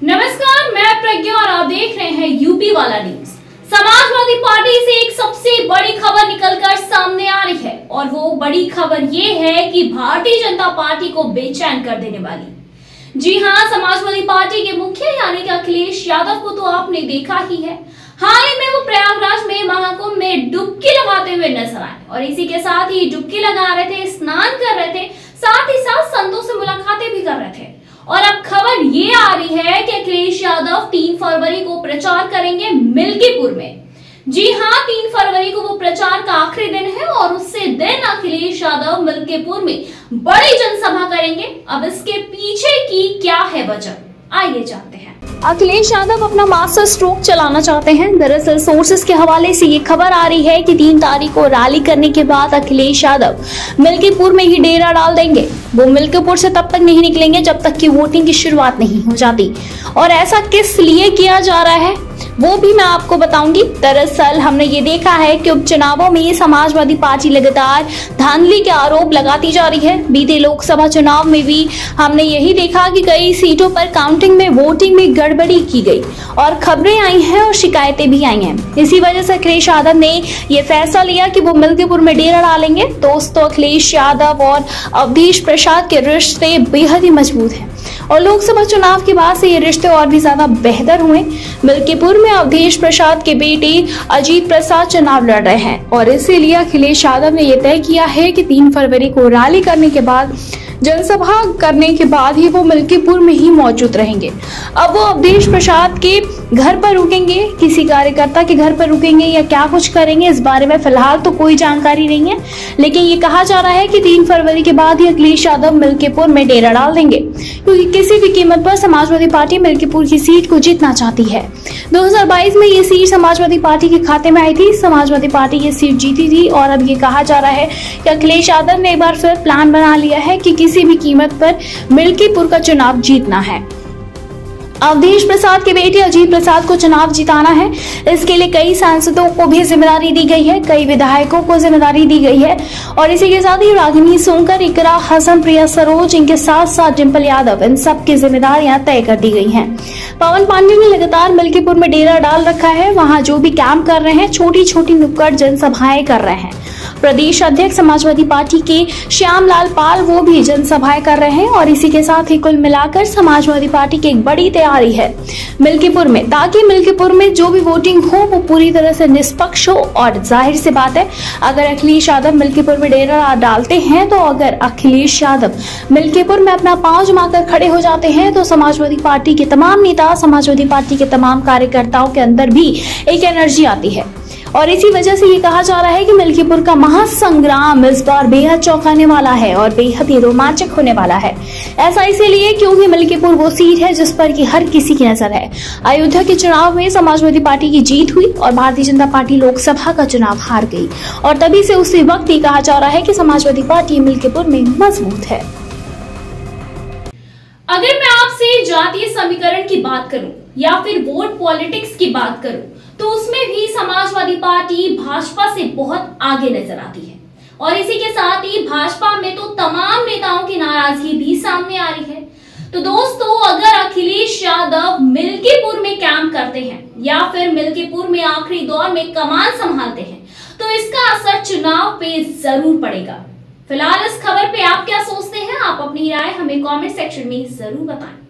नमस्कार, मैं प्रज्ञा और आप देख रहे हैं यूपी वाला न्यूज। समाजवादी पार्टी से एक सबसे बड़ी खबर निकलकर सामने आ रही है और वो बड़ी खबर ये है कि भारतीय जनता पार्टी को बेचैन कर देने वाली। जी हां, समाजवादी पार्टी के मुखिया यानी कि अखिलेश यादव को तो आपने देखा ही है। हाल ही में वो प्रयागराज में महाकुंभ में डुबकी लगाते हुए नजर आए और इसी के साथ ही डुबकी लगा रहे थे, स्नान कर रहे थे, साथ ही साथ संतों से मुलाकातें भी कर रहे थे। और अब खबर ये आ रही है कि अखिलेश यादव 3 फरवरी को प्रचार करेंगे मिल्कीपुर में। जी हां, 3 फरवरी को वो प्रचार का आखिरी दिन है और उससे दिन अखिलेश यादव मिल्कीपुर में बड़ी जनसभा करेंगे। अब इसके पीछे की क्या है वजह, आइए जानते हैं। अखिलेश यादव अपना मास्टर स्ट्रोक चलाना चाहते हैं। दरअसल सोर्सेस के हवाले से ये खबर आ रही है कि 3 तारीख को रैली करने के बाद अखिलेश यादव मिल्कीपुर में ही डेरा डाल देंगे। वो मिल्कीपुर से तब तक नहीं निकलेंगे जब तक कि वोटिंग की शुरुआत नहीं हो जाती। और ऐसा किस लिए किया जा रहा है वो भी मैं आपको बताऊंगी। दरअसल हमने ये देखा है कि उपचुनावों में समाजवादी पार्टी लगातार धांधली के आरोप लगाती जा रही है। बीते लोकसभा चुनाव में भी हमने यही देखा कि कई सीटों पर काउंटिंग में वोटिंग में गड़बड़ी की गई और खबरें आई हैं और शिकायतें भी आई हैं। इसी वजह से अखिलेश यादव ने ये फैसला लिया कि वो मिल्कीपुर में डेरा डालेंगे। दोस्तों, अखिलेश यादव और अवधेश प्रसाद के रिश्ते बेहद ही मजबूत हैं और लोकसभा चुनाव के बाद से ये रिश्ते और भी ज्यादा बेहतर हुए। मिल्कीपुर में अवधेश प्रसाद के बेटे अजीत प्रसाद चुनाव लड़ रहे हैं और इसीलिए अखिलेश यादव ने यह तय किया है कि 3 फरवरी को रैली करने के बाद, जनसभा करने के बाद ही वो मिल्कीपुर में ही मौजूद रहेंगे। अब वो अवधेश प्रसाद के घर पर रुकेंगे, किसी कार्यकर्ता के घर पर रुकेंगे या क्या कुछ करेंगे, इस बारे में फिलहाल तो कोई जानकारी नहीं है। लेकिन ये कहा जा रहा है कि 3 फरवरी के बाद ही अखिलेश यादव मिल्कीपुर में डेरा डाल देंगे, क्योंकि किसी भी कीमत पर समाजवादी पार्टी मिल्कीपुर की सीट को जीतना चाहती है। 2022 में ये सीट समाजवादी पार्टी के खाते में आई थी, समाजवादी पार्टी ये सीट जीती थी और अब ये कहा जा रहा है कि अखिलेश यादव ने एक बार फिर प्लान बना लिया है कि किसी भी कीमत पर मिल्कीपुर का चुनाव जीतना है। अवधेश प्रसाद के बेटे अजीत प्रसाद को चुनाव जिताना है। इसके लिए कई सांसदों को भी जिम्मेदारी दी गई है, कई विधायकों को जिम्मेदारी दी गई है और इसी के साथ ही रागिनी सोनकर, इकरा हसन, प्रिया सरोज, इनके साथ साथ डिंपल यादव, इन सब की जिम्मेदारियां तय कर दी गई हैं। पवन पांडे ने लगातार मिल्कीपुर में डेरा डाल रखा है। वहां जो भी कैंप कर रहे हैं, छोटी छोटी नुक्कड़ जनसभाएं कर रहे हैं। प्रदेश अध्यक्ष समाजवादी पार्टी के श्यामलाल पाल वो भी जनसभाएं कर रहे हैं और इसी के साथ ही कुल मिलाकर समाजवादी पार्टी की एक बड़ी तैयारी है मिल्कीपुर में, ताकि मिल्कीपुर में जो भी वोटिंग हो वो पूरी तरह से निष्पक्ष हो। और जाहिर सी बात है, अगर अखिलेश यादव मिल्कीपुर में डेरा डालते हैं तो अगर अखिलेश यादव मिल्कीपुर में अपना पांव जमाकर खड़े हो जाते हैं तो समाजवादी पार्टी के तमाम नेता, समाजवादी पार्टी के तमाम कार्यकर्ताओं के अंदर भी एक एनर्जी आती है और इसी वजह से ये कहा जा रहा है कि मिल्कीपुर का महासंग्राम इस बार बेहद चौंकाने वाला है और बेहद ही रोमांचक होने वाला है। ऐसा इसीलिए क्योंकि मिल्कीपुर वो सीट है जिस पर कि हर किसी की नजर है। अयोध्या के चुनाव में समाजवादी पार्टी की जीत हुई और भारतीय जनता पार्टी लोकसभा का चुनाव हार गई और तभी से उसी वक्त ही कहा जा रहा है कि समाजवादी पार्टी मिल्कीपुर में मजबूत है। अगर मैं आपसे जातीय समीकरण की बात करूं या फिर वोट पॉलिटिक्स की बात करूं तो उसमें भी समाजवादी पार्टी भाजपा से बहुत आगे नजर आती है और इसी के साथ ही भाजपा में तो तमाम नेताओं की नाराजगी भी सामने आ रही है। तो दोस्तों, अगर अखिलेश यादव मिल्कीपुर में कैंप करते हैं या फिर मिल्कीपुर में आखिरी दौर में कमान संभालते हैं तो इसका असर चुनाव पे जरूर पड़ेगा। फिलहाल इस खबर पे आप क्या सोचते हैं? आप अपनी राय हमें कमेंट सेक्शन में जरूर बताएं।